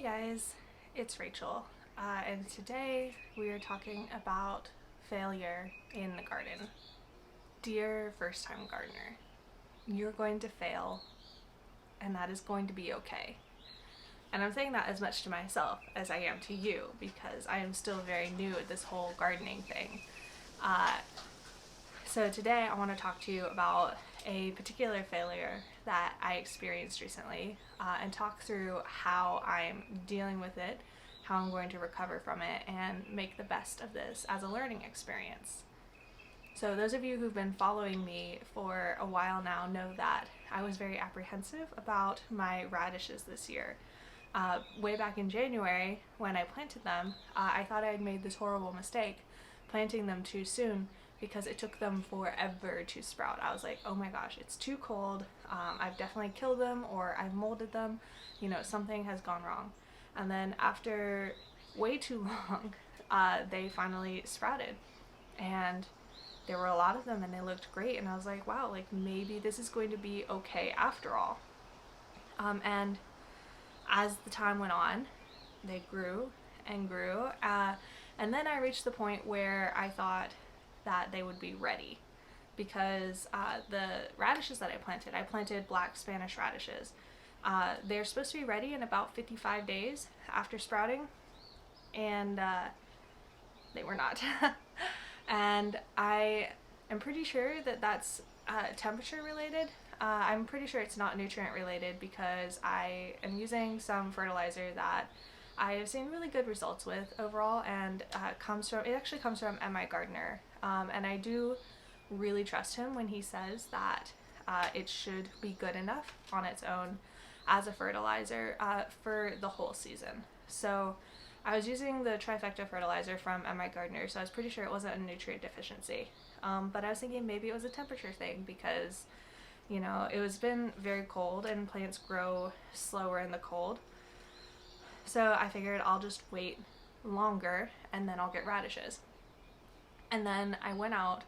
guys, it's Rachel, and today we are talking about failure in the garden. Dear first time gardener, you're going to fail, and that is going to be okay. And I'm saying that as much to myself as I am to you because I am still very new at this whole gardening thing. So today I want to talk to you about a particular failure that I experienced recently and talk through how I'm dealing with it, how I'm going to recover from it, and make the best of this as a learning experience. So those of you who've been following me for a while now know that I was very apprehensive about my radishes this year. Way back in January when I planted them, I thought I had made this horrible mistake planting them too soon because it took them forever to sprout. I was like, oh my gosh, it's too cold. I've definitely killed them or I've molded them. Something has gone wrong. And then after way too long, they finally sprouted. And there were a lot of them and they looked great. And I was like, wow, maybe this is going to be okay after all. And as the time went on, they grew and grew. And then I reached the point where I thought that they would be ready because the radishes that I planted black Spanish radishes. They're supposed to be ready in about 55 days after sprouting, and they were not. And I am pretty sure that that's temperature related. I'm pretty sure it's not nutrient related because I am using some fertilizer that I have seen really good results with overall, and it actually comes from MI Gardener, and I do really trust him when he says that it should be good enough on its own as a fertilizer for the whole season. So I was using the trifecta fertilizer from MI Gardener, so I was pretty sure it wasn't a nutrient deficiency, but I was thinking maybe it was a temperature thing because it was been very cold and plants grow slower in the cold. So I figured I'll just wait longer and then I'll get radishes. And then I went out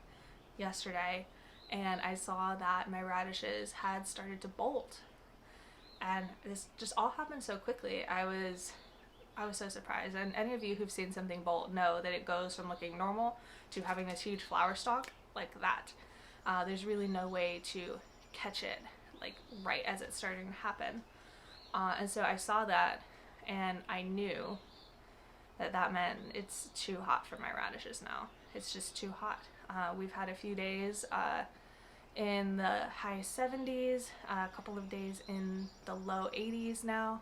yesterday and I saw that my radishes had started to bolt. And this just all happened so quickly. I was so surprised. And any of you who've seen something bolt know that it goes from looking normal to having this huge flower stalk like that. There's really no way to catch it right as it's starting to happen. And so I saw that and I knew that meant it's too hot for my radishes now. It's just too hot. We've had a few days in the high 70s, a couple of days in the low 80s now.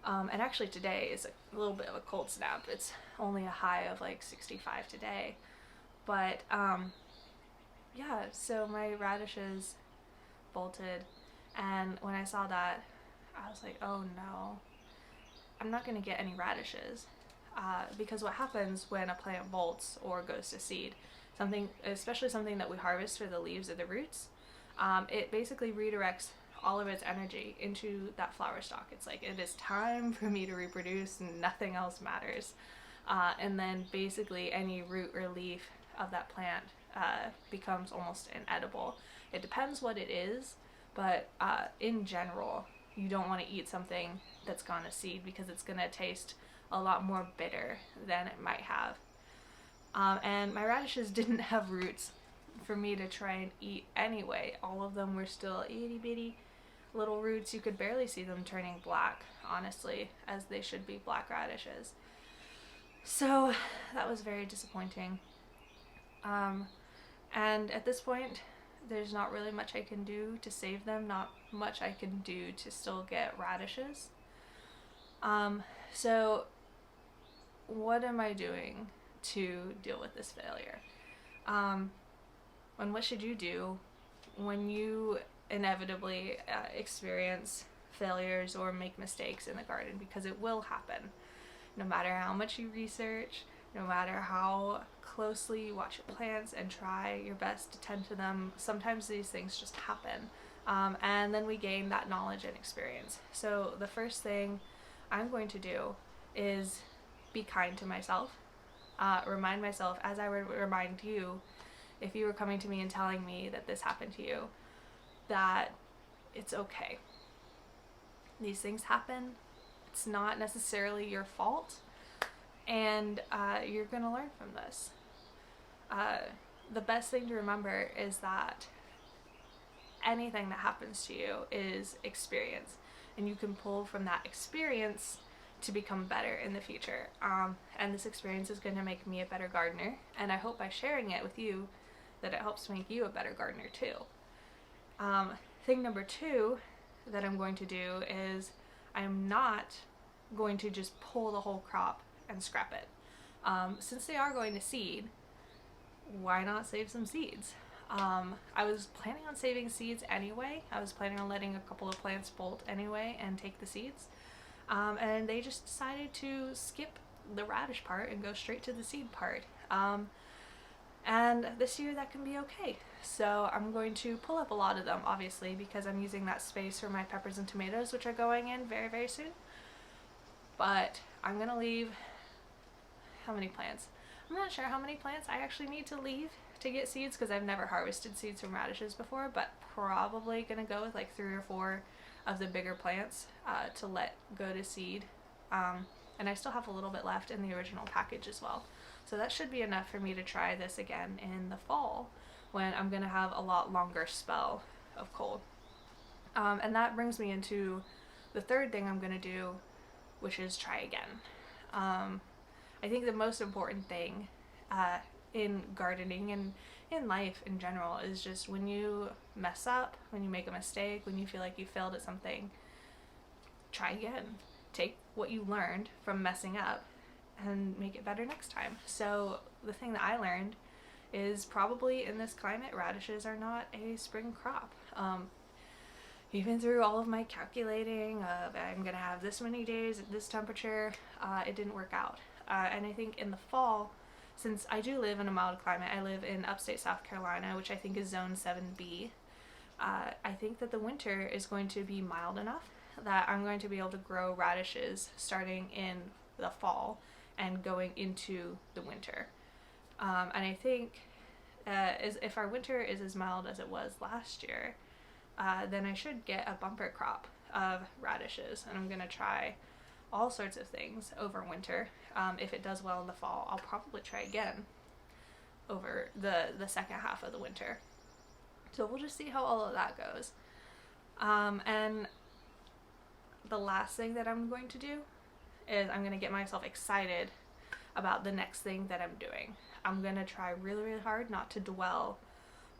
And actually today is a little bit of a cold snap. It's only a high of 65 today. But yeah, so my radishes bolted, and when I saw that, I was like, oh no, I'm not going to get any radishes. Because what happens when a plant bolts or goes to seed, especially something that we harvest for the leaves or the roots, it basically redirects all of its energy into that flower stalk. It's like, it is time for me to reproduce and nothing else matters. And then basically any root or leaf of that plant becomes almost inedible. It depends what it is, but in general, you don't want to eat something that's gone to seed because it's going to taste a lot more bitter than it might have. And my radishes didn't have roots for me to try and eat anyway. All of them were still itty bitty little roots. You could barely see them turning black, honestly, as they should be black radishes. So that was very disappointing. And at this point, there's not really much I can do to save them, not much I can do to still get radishes. So what am I doing to deal with this failure? And what should you do when you inevitably experience failures or make mistakes in the garden? Because it will happen. No matter how much you research, no matter how closely you watch your plants and try your best to tend to them, sometimes these things just happen. And then we gain that knowledge and experience. So the first thing I'm going to do is be kind to myself. Remind myself, as I would remind you if you were coming to me and telling me that this happened to you, that it's okay. These things happen. It's not necessarily your fault, and you're gonna learn from this. The best thing to remember is that anything that happens to you is experience, and you can pull from that experience to become better in the future. And this experience is going to make me a better gardener, and I hope by sharing it with you that it helps make you a better gardener too. Thing number 2 that I'm going to do is I'm not going to just pull the whole crop and scrap it. Since they are going to seed, why not save some seeds? I was planning on saving seeds anyway. I was planning on letting a couple of plants bolt anyway and take the seeds. And they just decided to skip the radish part and go straight to the seed part. And this year that can be okay. So I'm going to pull up a lot of them, obviously, because I'm using that space for my peppers and tomatoes, which are going in very, very soon. But I'm going to leave, how many plants? I'm not sure how many plants I actually need to leave to get seeds, because I've never harvested seeds from radishes before, but probably going to go with like 3 or 4 of the bigger plants to let go to seed. And I still have a little bit left in the original package as well. So that should be enough for me to try this again in the fall when I'm going to have a lot longer spell of cold. And that brings me into the third thing I'm going to do, which is try again. I think the most important thing in gardening and in life in general is just when you mess up, when you make a mistake, when you feel like you failed at something, try again. Take what you learned from messing up and make it better next time. So the thing that I learned is probably in this climate, radishes are not a spring crop. Even through all of my calculating of I'm gonna have this many days at this temperature, it didn't work out. And I think in the fall, since I do live in a mild climate, I live in upstate South Carolina, which I think is zone 7B, I think that the winter is going to be mild enough that I'm going to be able to grow radishes starting in the fall and going into the winter. And I think if our winter is as mild as it was last year, then I should get a bumper crop of radishes, and I'm going to try all sorts of things over winter. If it does well in the fall, I'll probably try again over the second half of the winter. So we'll just see how all of that goes. And the last thing that I'm going to do is I'm going to get myself excited about the next thing that I'm doing. I'm going to try really, really hard not to dwell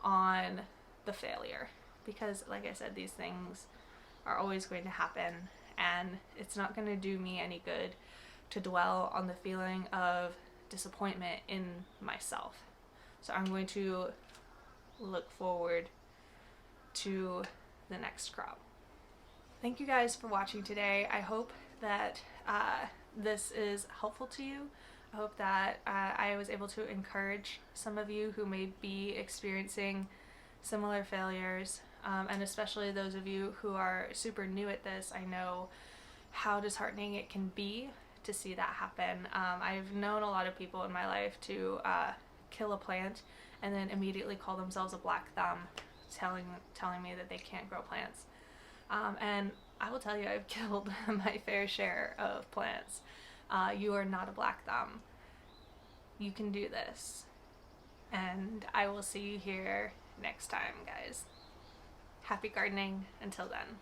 on the failure, because like I said, these things are always going to happen, and it's not going to do me any good to dwell on the feeling of disappointment in myself. So I'm going to look forward to the next crop. Thank you guys for watching today. I hope that this is helpful to you. I hope that I was able to encourage some of you who may be experiencing similar failures, and especially those of you who are super new at this. I know how disheartening it can be to see that happen. I've known a lot of people in my life to kill a plant and then immediately call themselves a black thumb, telling me that they can't grow plants. And I will tell you, I've killed my fair share of plants. You are not a black thumb. You can do this. And I will see you here next time, guys. Happy gardening until then.